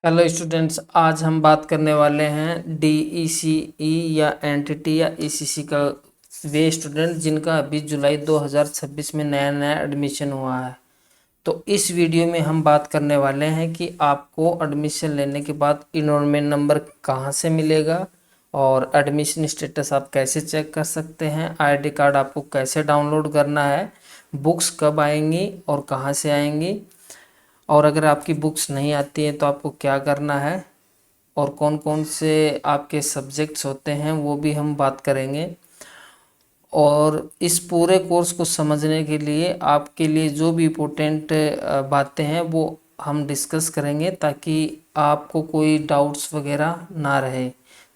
Hello students, आज हम बात करने वाले हैं डीईसीई या एनटीटी या ईसीसी का। वे स्टूडेंट जिनका अभी जुलाई 2026 में नया नया एडमिशन हुआ है। तो इस वीडियो में हम बात करने वाले हैं कि आपको एडमिशन लेने के बाद इनरोलमेंट नंबर कहाँ से मिलेगा और एडमिशन स्टेटस आप कैसे चेक कर सकते हैं, आईडी कार्ड आपको कैसे डाउनलोड करना है, बुक्स कब आएंगी और कहाँ से आएंगी, और अगर आपकी बुक्स नहीं आती हैं तो आपको क्या करना है, और कौन कौन से आपके सब्जेक्ट्स होते हैं वो भी हम बात करेंगे। और इस पूरे कोर्स को समझने के लिए आपके लिए जो भी इम्पोर्टेंट बातें हैं वो हम डिस्कस करेंगे ताकि आपको कोई डाउट्स वगैरह ना रहे।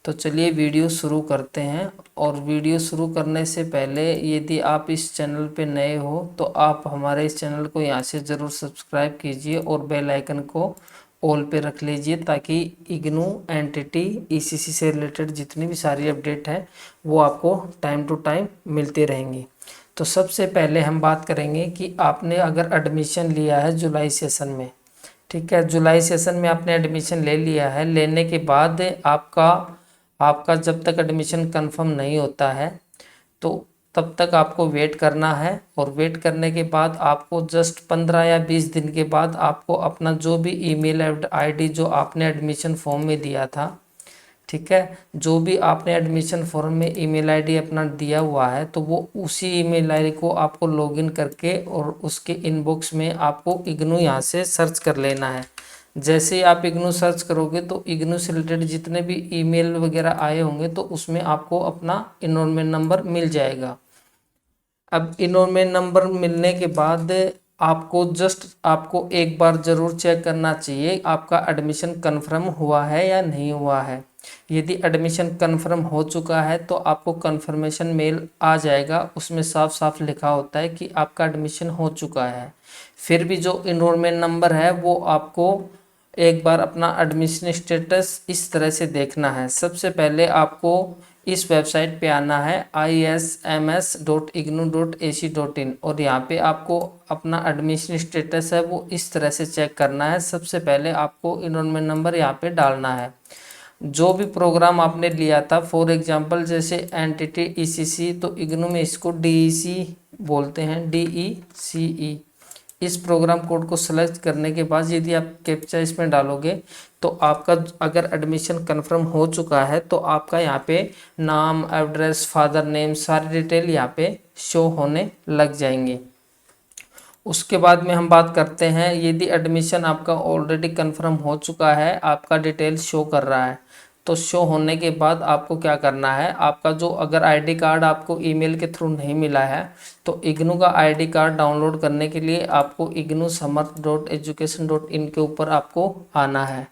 तो चलिए वीडियो शुरू करते हैं। और वीडियो शुरू करने से पहले यदि आप इस चैनल पे नए हो तो आप हमारे इस चैनल को यहाँ से ज़रूर सब्सक्राइब कीजिए और बेल आइकन को ऑल पे रख लीजिए ताकि इग्नू एनटीटी ईसीसी से रिलेटेड जितनी भी सारी अपडेट है वो आपको टाइम टू टाइम मिलती रहेंगी। तो सबसे पहले हम बात करेंगे कि आपने अगर एडमिशन लिया है जुलाई सेशन में, ठीक है, जुलाई सेशन में आपने एडमिशन ले लिया है। लेने के बाद आपका आपका जब तक एडमिशन कंफर्म नहीं होता है तो तब तक आपको वेट करना है। और वेट करने के बाद आपको जस्ट 15 या 20 दिन के बाद आपको अपना जो भी ईमेल आईडी जो आपने एडमिशन फॉर्म में दिया था, ठीक है, जो भी आपने एडमिशन फॉर्म में ईमेल आईडी अपना दिया हुआ है तो वो उसी ईमेल आईडी को आपको लॉगिन करके और उसके इनबॉक्स में आपको इग्नू यहाँ से सर्च कर लेना है। जैसे ही आप इग्नू सर्च करोगे तो इग्नू से रिलेटेड जितने भी ईमेल वगैरह आए होंगे तो उसमें आपको अपना इनरोलमेंट नंबर मिल जाएगा। अब इनरोलमेंट नंबर मिलने के बाद आपको एक बार ज़रूर चेक करना चाहिए आपका एडमिशन कन्फर्म हुआ है या नहीं हुआ है। यदि एडमिशन कन्फर्म हो चुका है तो आपको कन्फर्मेशन मेल आ जाएगा, उसमें साफ साफ लिखा होता है कि आपका एडमिशन हो चुका है। फिर भी जो इनरोलमेंट नंबर है वो आपको एक बार अपना एडमिशन स्टेटस इस तरह से देखना है। सबसे पहले आपको इस वेबसाइट पे आना है isms.ignu.ac.in और यहाँ पे आपको अपना एडमिशन स्टेटस है वो इस तरह से चेक करना है। सबसे पहले आपको इनरोलमेंट नंबर यहाँ पे डालना है। जो भी प्रोग्राम आपने लिया था, फॉर एग्जांपल जैसे एनटीटी ईसीसी, तो इग्नू में इसको डीईसी बोलते हैं, डीईसीई। इस प्रोग्राम कोड को सेलेक्ट करने के बाद यदि आप कैप्चा इसमें डालोगे तो आपका अगर एडमिशन कंफर्म हो चुका है तो आपका यहाँ पे नाम, एड्रेस, फादर नेम, सारी डिटेल यहाँ पे शो होने लग जाएंगे। उसके बाद में हम बात करते हैं यदि एडमिशन आपका ऑलरेडी कंफर्म हो चुका है, आपका डिटेल शो कर रहा है, तो शो होने के बाद आपको क्या करना है, आपका जो अगर आईडी कार्ड आपको ईमेल के थ्रू नहीं मिला है तो इग्नू का आईडी कार्ड डाउनलोड करने के लिए आपको ignu-समर्थ.education.in के ऊपर आपको आना है।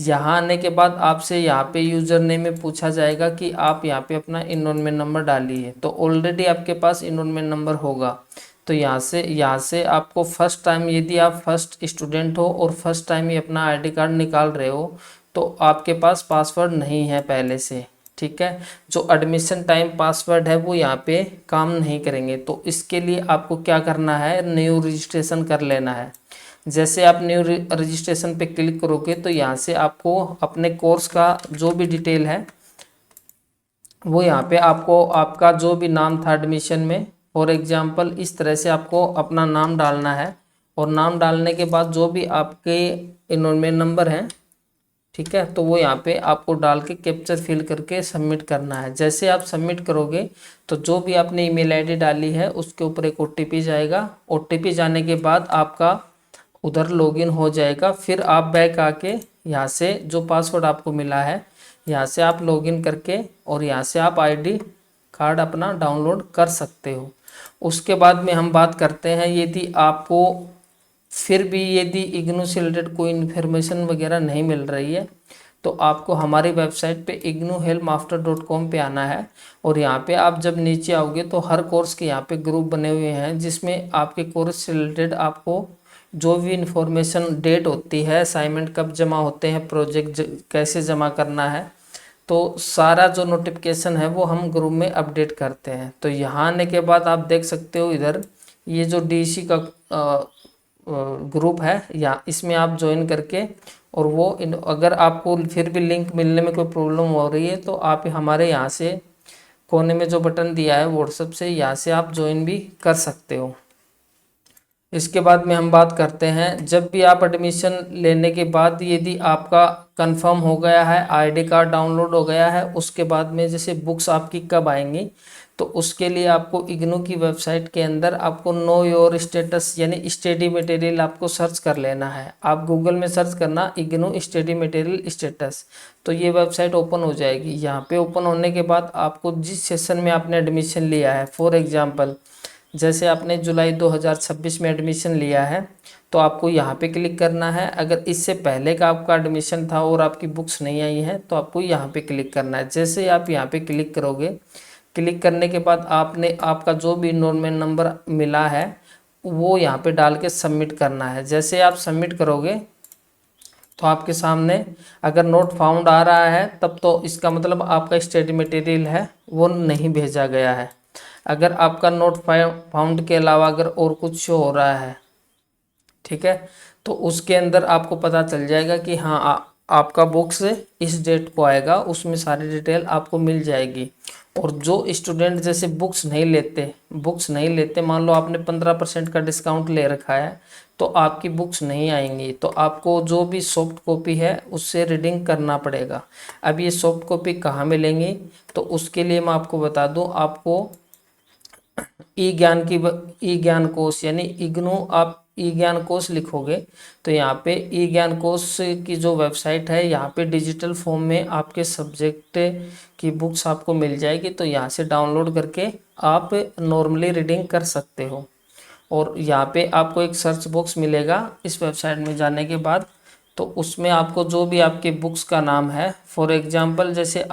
यहाँ आने के बाद आपसे यहाँ पे यूज़र नेम में पूछा जाएगा कि आप यहाँ पे अपना इनरोलमेंट नंबर डालिए। तो ऑलरेडी आपके पास इनरोलमेंट नंबर होगा। तो यहाँ से आपको फर्स्ट टाइम, यदि आप फर्स्ट स्टूडेंट हो और फर्स्ट टाइम ही अपना आईडी कार्ड निकाल रहे हो तो आपके पास पासवर्ड नहीं है पहले से, ठीक है। जो एडमिशन टाइम पासवर्ड है वो यहाँ पे काम नहीं करेंगे। तो इसके लिए आपको क्या करना है, न्यू रजिस्ट्रेशन कर लेना है। जैसे आप न्यू रजिस्ट्रेशन पे क्लिक करोगे तो यहाँ से आपको अपने कोर्स का जो भी डिटेल है वो यहाँ पे आपको आपका जो भी नाम था एडमिशन में, फॉर एग्जांपल इस तरह से आपको अपना नाम डालना है। और नाम डालने के बाद जो भी आपके इनरोलमेंट नंबर हैं, ठीक है, तो वो यहाँ पे आपको डाल के कैप्चर फिल करके सबमिट करना है। जैसे आप सबमिट करोगे तो जो भी आपने ईमेल आईडी डाली है उसके ऊपर एक ओटीपी जाएगा। ओटीपी जाने के बाद आपका उधर लॉगिन हो जाएगा। फिर आप बैक आके यहाँ से जो पासवर्ड आपको मिला है यहाँ से आप लॉगिन करके और यहाँ से आप आईडी कार्ड अपना डाउनलोड कर सकते हो। उसके बाद में हम बात करते हैं यदि आपको फिर भी यदि इग्नू से रिलेटेड कोई इन्फॉर्मेशन वगैरह नहीं मिल रही है तो आपको हमारी वेबसाइट पे ignuhelpmaster.com पे आना है। और यहाँ पे आप जब नीचे आओगे तो हर कोर्स के यहाँ पे ग्रुप बने हुए हैं जिसमें आपके कोर्स से रिलेटेड आपको जो भी इन्फॉर्मेशन, डेट होती है, असाइनमेंट कब जमा होते हैं, प्रोजेक्ट कैसे जमा करना है, तो सारा जो नोटिफिकेशन है वो हम ग्रुप में अपडेट करते हैं। तो यहाँ आने के बाद आप देख सकते हो इधर ये जो डीसी का ग्रुप है या इसमें आप ज्वाइन करके और वो अगर आपको फिर भी लिंक मिलने में कोई प्रॉब्लम हो रही है तो आप हमारे यहाँ से कोने में जो बटन दिया है व्हाट्सएप से, यहाँ से आप ज्वाइन भी कर सकते हो। इसके बाद में हम बात करते हैं, जब भी आप एडमिशन लेने के बाद यदि आपका कंफर्म हो गया है, आईडी कार्ड डाउनलोड हो गया है, उसके बाद में जैसे बुक्स आपकी कब आएंगी, तो उसके लिए आपको इग्नू की वेबसाइट के अंदर आपको नो योर स्टेटस यानी स्टडी मटेरियल आपको सर्च कर लेना है। आप गूगल में सर्च करना इग्नू स्टडी मटेरियल स्टेटस, तो ये वेबसाइट ओपन हो जाएगी। यहाँ पे ओपन होने के बाद आपको जिस सेशन में आपने एडमिशन लिया है, फॉर एग्जांपल जैसे आपने जुलाई 2026 में एडमिशन लिया है, तो आपको यहाँ पे क्लिक करना है। अगर इससे पहले का आपका एडमिशन था और आपकी बुक्स नहीं आई हैं तो आपको यहाँ पे क्लिक करना है। जैसे ही आप यहाँ पे क्लिक करोगे, क्लिक करने के बाद आपने आपका जो भी इनरोलमेंट नंबर मिला है वो यहाँ पे डाल के सबमिट करना है। जैसे आप सबमिट करोगे तो आपके सामने अगर नोट फाउंड आ रहा है तब तो इसका मतलब आपका स्टडी मटेरियल है वो नहीं भेजा गया है। अगर आपका नोट फाउंड के अलावा अगर और कुछ शो हो रहा है, ठीक है, तो उसके अंदर आपको पता चल जाएगा कि हाँ आपका बुक्स इस डेट को आएगा, उसमें सारी डिटेल आपको मिल जाएगी। और जो स्टूडेंट जैसे बुक्स नहीं लेते, मान लो आपने 15% का डिस्काउंट ले रखा है तो आपकी बुक्स नहीं आएंगी, तो आपको जो भी सॉफ्ट कॉपी है उससे रीडिंग करना पड़ेगा। अब ये सॉफ्ट कॉपी कहाँ मिलेंगी, तो उसके लिए मैं आपको बता दूं, आपको ई ज्ञान कोश यानी इग्नू, आप ई ज्ञान कोश लिखोगे तो यहाँ पे ई ज्ञान कोश की जो वेबसाइट है, यहाँ पे डिजिटल फॉर्म में आपके सब्जेक्ट की बुक्स आपको मिल जाएगी। तो यहाँ से डाउनलोड करके आप नॉर्मली रीडिंग कर सकते हो। और यहाँ पे आपको एक सर्च बॉक्स मिलेगा इस वेबसाइट में जाने के बाद, तो उसमें आपको जो भी आपके बुक्स का नाम है, फॉर एग्जांपल जैसे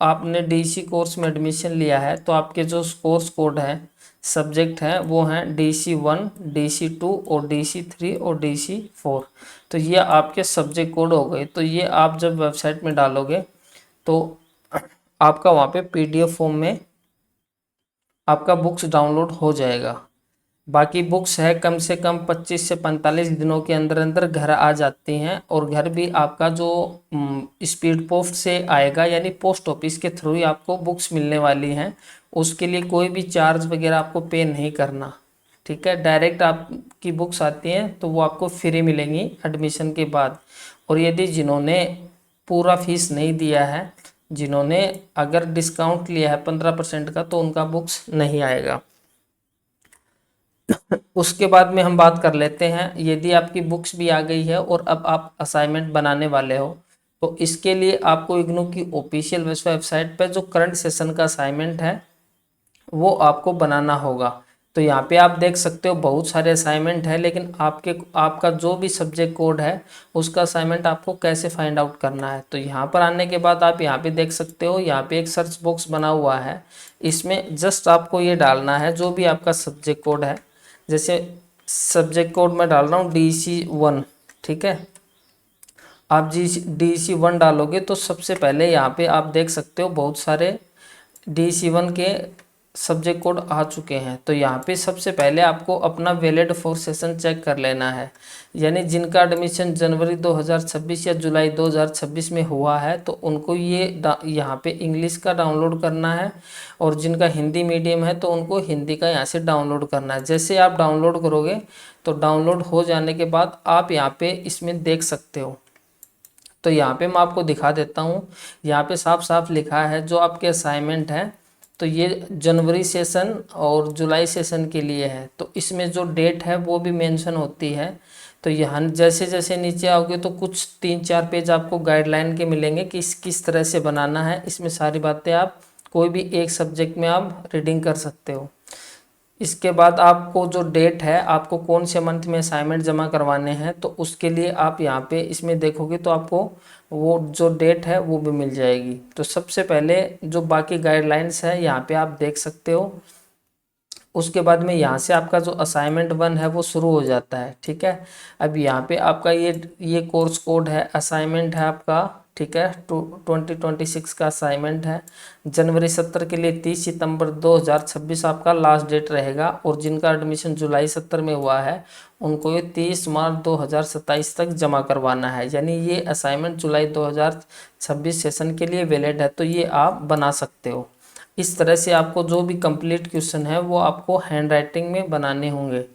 आपने डीसी कोर्स में एडमिशन लिया है तो आपके जो कोर्स कोड है, सब्जेक्ट हैं, वो हैं DC1, DC2 और DC3 और DC4। तो ये आपके सब्जेक्ट कोड हो गए। तो ये आप जब वेबसाइट में डालोगे तो आपका वहाँ पे PDF फॉर्म में आपका बुक्स डाउनलोड हो जाएगा। बाकी बुक्स है कम से कम 25 से 45 दिनों के अंदर अंदर घर आ जाती हैं। और घर भी आपका जो स्पीड पोस्ट से आएगा यानी पोस्ट ऑफिस के थ्रू ही आपको बुक्स मिलने वाली हैं। उसके लिए कोई भी चार्ज वगैरह आपको पे नहीं करना, ठीक है। डायरेक्ट आपकी बुक्स आती हैं तो वो आपको फ्री मिलेंगी एडमिशन के बाद। और यदि जिन्होंने पूरा फीस नहीं दिया है, जिन्होंने अगर डिस्काउंट लिया है 15% का, तो उनका बुक्स नहीं आएगा। उसके बाद में हम बात कर लेते हैं, यदि आपकी बुक्स भी आ गई है और अब आप असाइनमेंट बनाने वाले हो, तो इसके लिए आपको इग्नू की ऑफिशियल वेबसाइट पर जो करंट सेशन का असाइनमेंट है वो आपको बनाना होगा। तो यहाँ पे आप देख सकते हो बहुत सारे असाइनमेंट है, लेकिन आपका जो भी सब्जेक्ट कोड है उसका असाइनमेंट आपको कैसे फाइंड आउट करना है। तो यहाँ पर आने के बाद आप यहाँ पे देख सकते हो, यहाँ पे एक सर्च बॉक्स बना हुआ है, इसमें जस्ट आपको ये डालना है जो भी आपका सब्जेक्ट कोड है। जैसे सब्जेक्ट कोड मैं डाल रहा हूँ DC1, ठीक है। आप DC1 डालोगे तो सबसे पहले यहाँ पे आप देख सकते हो बहुत सारे DC1 के सब्जेक्ट कोड आ चुके हैं। तो यहाँ पे सबसे पहले आपको अपना वैलिड फॉर सेशन चेक कर लेना है, यानी जिनका एडमिशन जनवरी 2026 या जुलाई 2026 में हुआ है तो उनको ये यहाँ पे इंग्लिश का डाउनलोड करना है। और जिनका हिंदी मीडियम है तो उनको हिंदी का यहाँ से डाउनलोड करना है। जैसे आप डाउनलोड करोगे तो डाउनलोड हो जाने के बाद आप यहाँ पे इसमें देख सकते हो। तो यहाँ पे मैं आपको दिखा देता हूँ, यहाँ पे साफ साफ लिखा है जो आपके असाइनमेंट है, तो ये जनवरी सेशन और जुलाई सेशन के लिए है। तो इसमें जो डेट है वो भी मेंशन होती है। तो यहाँ जैसे जैसे नीचे आओगे तो कुछ 3-4 पेज आपको गाइडलाइन के मिलेंगे कि किस तरह से बनाना है। इसमें सारी बातें आप कोई भी एक सब्जेक्ट में आप रीडिंग कर सकते हो। इसके बाद आपको जो डेट है, आपको कौन से मंथ में असाइनमेंट जमा करवाने हैं, तो उसके लिए आप यहाँ पे इसमें देखोगे तो आपको वो जो डेट है वो भी मिल जाएगी। तो सबसे पहले जो बाकी गाइडलाइंस है यहाँ पे आप देख सकते हो। उसके बाद में यहाँ से आपका जो असाइनमेंट 1 है वो शुरू हो जाता है, ठीक है। अब यहाँ पे आपका ये कोर्स कोड है, असाइनमेंट है आपका ठीक है। 2026 का असाइनमेंट है। जनवरी 70 के लिए 30 सितंबर 2026 आपका लास्ट डेट रहेगा, और जिनका एडमिशन जुलाई 70 में हुआ है उनको ये 30 मार्च 2027 तक जमा करवाना है। यानी ये असाइनमेंट जुलाई 2026 सेशन के लिए वैलिड है, तो ये आप बना सकते हो। इस तरह से आपको जो भी कंप्लीट क्वेश्चन है वो आपको हैंड राइटिंग में बनाने होंगे।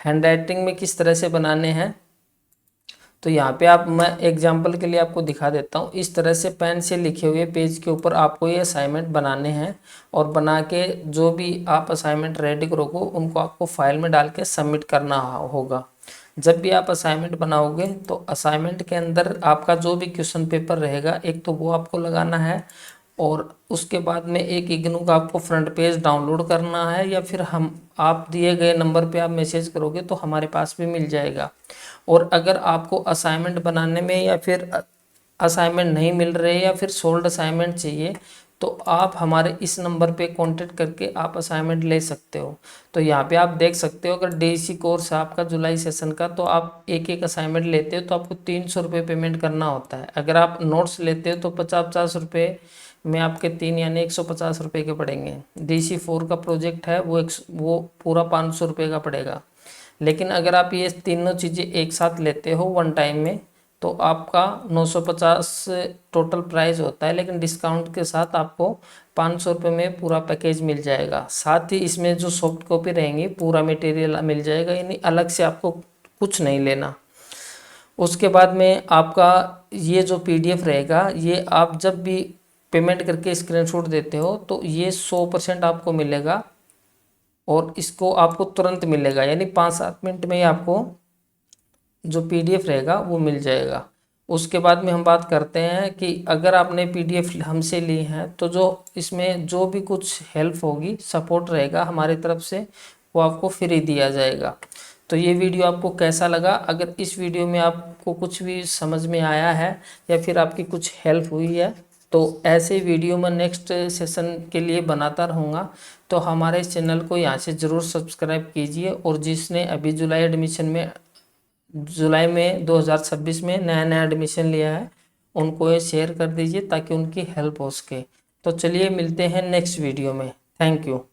हैंड राइटिंग में किस तरह से बनाने हैं, तो यहाँ पे आप, मैं एग्जाम्पल के लिए आपको दिखा देता हूँ। इस तरह से पेन से लिखे हुए पेज के ऊपर आपको ये असाइनमेंट बनाने हैं, और बना के जो भी आप असाइनमेंट रेडी करोगे उनको आपको फाइल में डाल के सबमिट करना होगा। जब भी आप असाइनमेंट बनाओगे तो असाइनमेंट के अंदर आपका जो भी क्वेश्चन पेपर रहेगा, एक तो वो आपको लगाना है, और उसके बाद में एक इग्नू का आपको फ्रंट पेज डाउनलोड करना है, या फिर हम आप दिए गए नंबर पे आप मैसेज करोगे तो हमारे पास भी मिल जाएगा। और अगर आपको असाइनमेंट बनाने में या फिर असाइनमेंट नहीं मिल रहे या फिर सोल्ड असाइनमेंट चाहिए, तो आप हमारे इस नंबर पे कांटेक्ट करके आप असाइनमेंट ले सकते हो। तो यहाँ पे आप देख सकते हो, अगर डीसी कोर्स है आपका जुलाई सेशन का, तो आप एक एक असाइनमेंट लेते हो तो आपको 300 रुपये पेमेंट करना होता है। अगर आप नोट्स लेते हो तो 50-50 रुपये में आपके 3 यानी 150 रुपये के पड़ेंगे। DC4 का प्रोजेक्ट है वो पूरा 500 रुपये का पड़ेगा। लेकिन अगर आप ये तीनों चीज़ें एक साथ लेते हो वन टाइम में, तो आपका 950 टोटल प्राइस होता है, लेकिन डिस्काउंट के साथ आपको 500 रुपये में पूरा पैकेज मिल जाएगा। साथ ही इसमें जो सॉफ्ट कॉपी रहेंगी पूरा मटेरियल मिल जाएगा, यानी अलग से आपको कुछ नहीं लेना। उसके बाद में आपका ये जो PDF रहेगा, ये आप जब भी पेमेंट करके स्क्रीनशॉट देते हो तो ये 100% आपको मिलेगा, और इसको आपको तुरंत मिलेगा, यानी 5-7 मिनट में ही आपको जो PDF रहेगा वो मिल जाएगा। उसके बाद में हम बात करते हैं कि अगर आपने PDF हमसे ली है तो जो इसमें जो भी कुछ हेल्प होगी, सपोर्ट रहेगा हमारी तरफ से, वो आपको फ्री दिया जाएगा। तो ये वीडियो आपको कैसा लगा? अगर इस वीडियो में आपको कुछ भी समझ में आया है या फिर आपकी कुछ हेल्प हुई है, तो ऐसे वीडियो मैं नेक्स्ट सेशन के लिए बनाता रहूँगा। तो हमारे इस चैनल को यहाँ से ज़रूर सब्सक्राइब कीजिए, और जिसने अभी जुलाई में 2026 में नया नया एडमिशन लिया है उनको ये शेयर कर दीजिए ताकि उनकी हेल्प हो सके। तो चलिए मिलते हैं नेक्स्ट वीडियो में। Thank you.